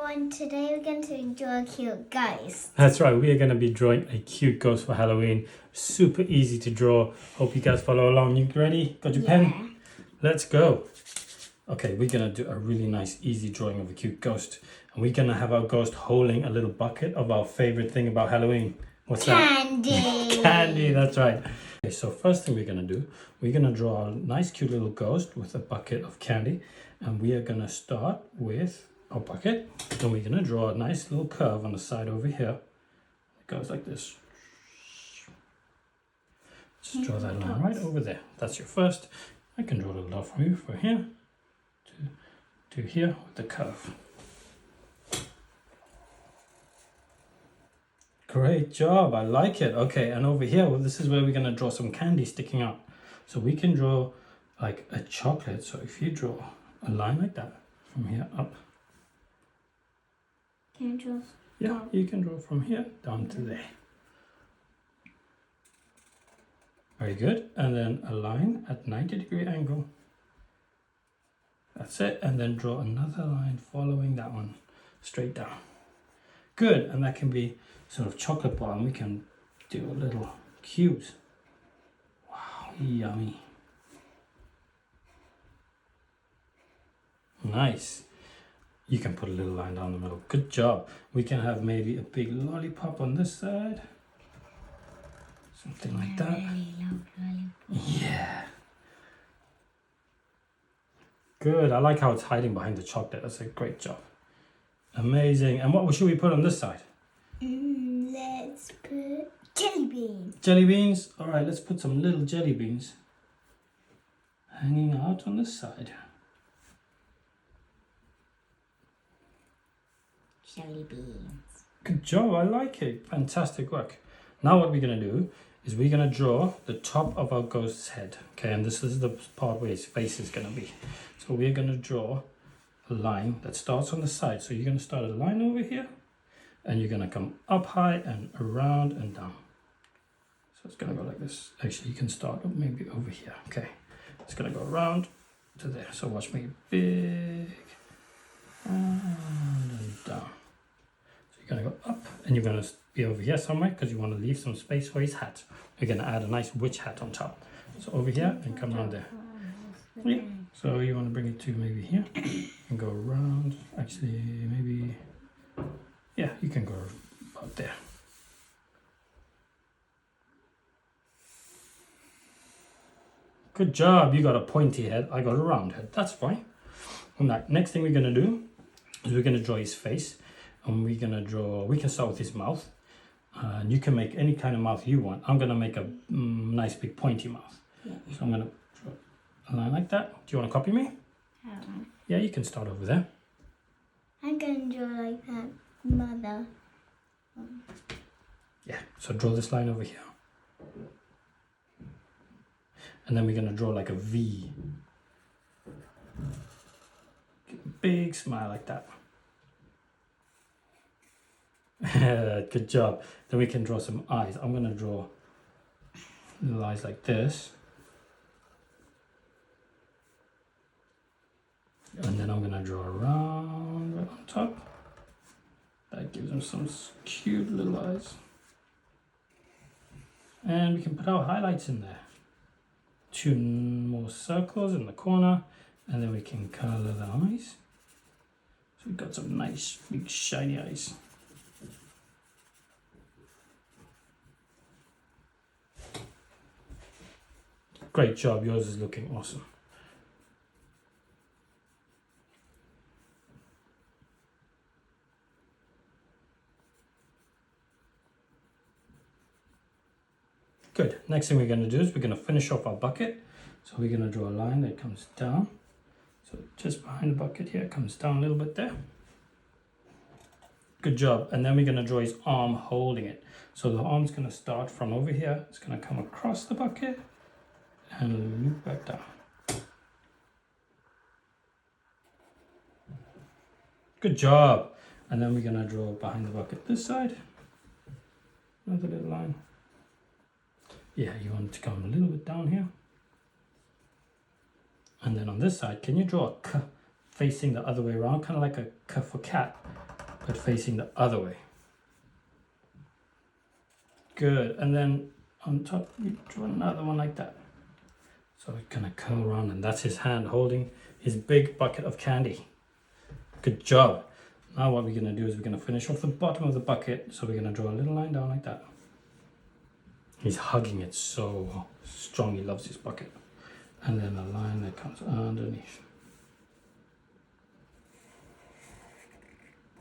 everyone, today we're going to draw a cute ghost. That's right, we are going to be drawing a cute ghost for Halloween. Super easy to draw. Hope you guys follow along. You ready? Got your pen? Let's go. Okay, we're going to do a really nice, easy drawing of a cute ghost. And we're going to have our ghost holding a little bucket of our favorite thing about Halloween. What's Candy. that? Candy, that's right. Okay, so first thing we're going to do, we're going to draw a nice, cute little ghost with a bucket of candy. And we are going to start with our bucket. And we're going to draw a nice little curve on the side over here. It goes like this. Just draw that line right over there. That's your first. I can draw a little dot for you from here to here with the curve. Great job, I like it. Okay, and over here, well, this is where we're going to draw some candy sticking out. So we can draw like a chocolate. So if you draw a line like that from here up. Can you draw? Yeah, you can draw from here down to there. Very good. And then a line at 90-degree angle. That's it. And then draw another line following that one straight down. Good. And that can be sort of chocolate bar, and we can do a little cubes. Wow, yummy. Nice. You can put a little line down the middle. Good job. We can have maybe a big lollipop on this side. Something like that. Yeah. Good. I like how it's hiding behind the chocolate. That's a great job. Amazing. And what should we put on this side? Let's put jelly beans. Jelly beans? All right, let's put some little jelly beans hanging out on this side. Jelly beans. Good job, I like it. Fantastic work. Now what we're going to do is we're going to draw the top of our ghost's head. Okay, and this is the part where his face is going to be. So we're going to draw a line that starts on the side. So you're going to start a line over here, and you're going to come up high and around and down. So it's going to go like this. Actually, you can start maybe over here. Okay, it's going to go around to there. So watch me, big and down. You're going to go up, and you're going to be over here somewhere because you want to leave some space for his hat. We're going to add a nice witch hat on top. So over here and come down there. Yeah. So you want to bring it to maybe here and go around. Actually, maybe, yeah, you can go about there. Good job. You got a pointy head. I got a round head. That's fine. And that next thing we're going to do is we're going to draw his face. And we're going to draw, we can start with his mouth. And you can make any kind of mouth you want. I'm going to make a nice big pointy mouth. Yeah. So I'm going to draw a line like that. Do you want to copy me? Yeah, you can start over there. I'm going to draw like that, mother. Yeah, so draw this line over here. And then we're going to draw like a V. Big smile like that. Good job. Then we can draw some eyes. I'm going to draw little eyes like this. And then I'm going to draw a round right on top. That gives them some cute little eyes. And we can put our highlights in there. 2 more circles in the corner. And then we can color the eyes. So we've got some nice big shiny eyes. Great job, yours is looking awesome. Good, next thing we're going to do is we're going to finish off our bucket. So we're going to draw a line that comes down. So just behind the bucket here, it comes down a little bit there. Good job, and then we're going to draw his arm holding it. So the arm's going to start from over here, it's going to come across the bucket and loop back down. Good job. And then we're going to draw behind the bucket this side. Another little line. Yeah, you want it to come a little bit down here. And then on this side, can you draw a K facing the other way around? Kind of like a K for cat. but facing the other way. Good, and then on top we draw another one like that. So it's gonna curl around, and that's his hand holding his big bucket of candy. Good job. Now what we're gonna do is we're gonna finish off the bottom of the bucket. So we're gonna draw a little line down like that. He's hugging it so strong, he loves his bucket. And then a line that comes underneath.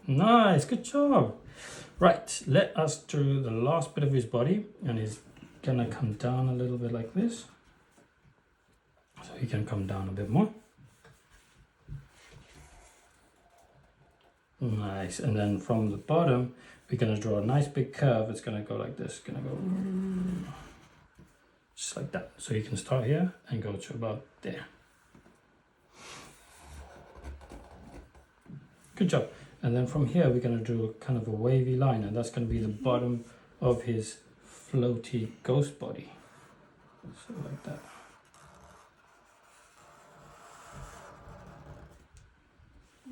Nice, good job. Right, let us do the last bit of his body, and he's gonna come down a little bit like this. So he can come down a bit more. Nice, and then from the bottom, we're gonna draw a nice big curve. It's gonna go like this, gonna go just like that. So you can start here and go to about there. Good job. And then from here, we're gonna do kind of a wavy line, and that's gonna be the bottom of his floaty ghost body. So like that.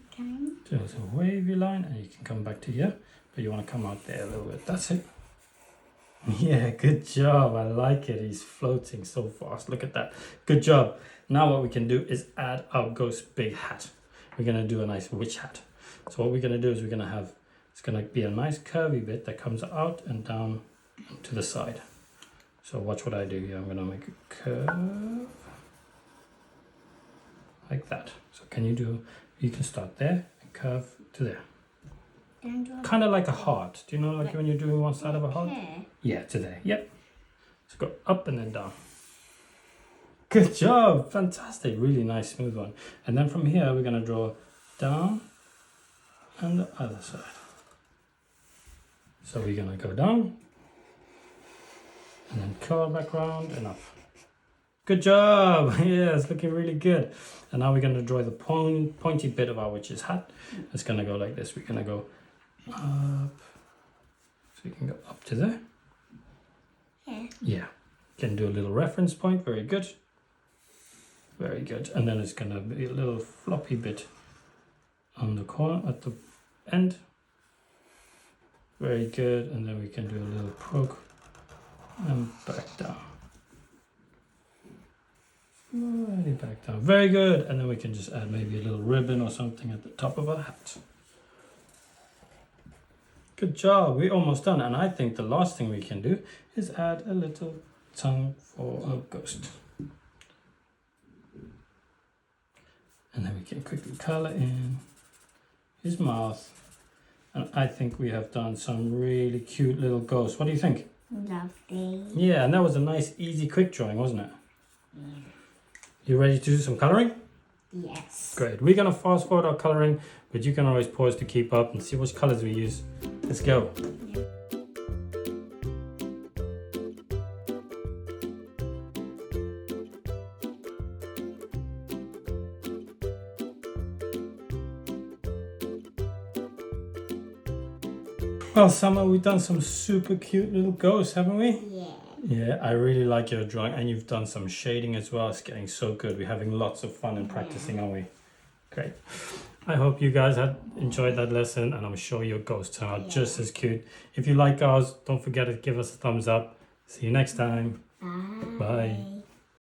Okay. So it's a wavy line, and you can come back to here, but you want to come out there a little bit. That's it. Yeah, good job. I like it. He's floating so fast. Look at that. Good job. Now what we can do is add our ghost big hat. We're going to do a nice witch hat. So what we're going to do is we're going to have, it's going to be a nice curvy bit that comes out and down to the side. So watch what I do here. I'm going to make a curve like that. So can you do, you can start there and curve to there. Kind of like a heart. Do you know, like when you're doing one side of a heart? Yeah, to there. Yep. So go up and then down. Good job. Fantastic. Really nice, smooth one. And then from here, we're going to draw down and the other side. So we're going to go down and then curl back round and up. Good job. Yeah, it's looking really good. And now we're going to draw the pointy bit of our witch's hat. It's going to go like this. We're going to go up. So you can go up to there. Yeah. Yeah. Can do a little reference point. Very good. Very good. And then it's going to be a little floppy bit on the corner at the end. Very good. And then we can do a little poke and back down. Slowly back down. Very good. And then we can just add maybe a little ribbon or something at the top of our hat. Good job. We're almost done. And I think the last thing we can do is add a little tongue for our ghost. And then we can quickly color in his mouth. And I think we have done some really cute little ghosts. What do you think? Lovely. Yeah, and that was a nice, easy, quick drawing, wasn't it? Yeah. You ready to do some coloring? Yes. Great. We're going to fast forward our coloring, but you can always pause to keep up and see which colors we use. Let's go. Well, Summer, we've done some super cute little ghosts, haven't we? Yeah. Yeah, I really like your drawing, and you've done some shading as well. It's getting so good. We're having lots of fun and practicing, aren't we? Great. I hope you guys had enjoyed that lesson, and I'm sure your ghosts turn out just as cute. If you like ours, don't forget to give us a thumbs up. See you next time. Bye. Bye.